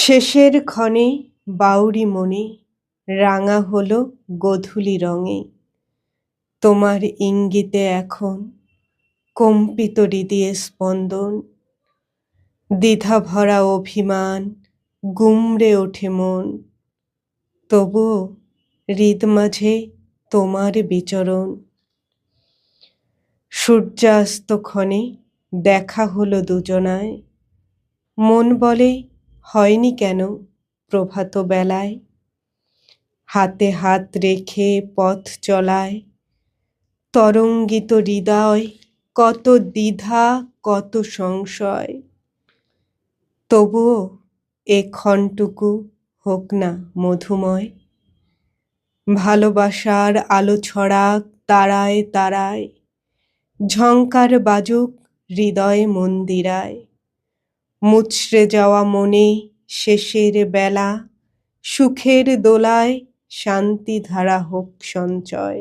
শেষের ক্ষণে বাউরি মনে রাঙা হলো গোধূলি রঙে। তোমার ইঙ্গিতে এখন কম্পিত হৃদয়ে স্পন্দন, দ্বিধা ভরা অভিমান গুমড়ে ওঠে মন। তবুও হৃদ মাঝে তোমার বিচরণ। সূর্যাস্তক্ষণে দেখা হলো দুজনায়, মন বলে হয়নি কেন প্রভাত বেলায়। হাতে হাত রেখে পথ চলায়, তরঙ্গিত হৃদয় কত দ্বিধা কত সংশয়। তবুও এ ক্ষণটুকু হোক না মধুময়। ভালোবাসার আলো ছড়াক তারায় তারায়, ঝংকার বাজুক হৃদয় মন্দিরায়। মুচড়ে যাওয়া মনে শেষের বেলা, সুখের দোলায় শান্তি ধারা হোক সঞ্চয়।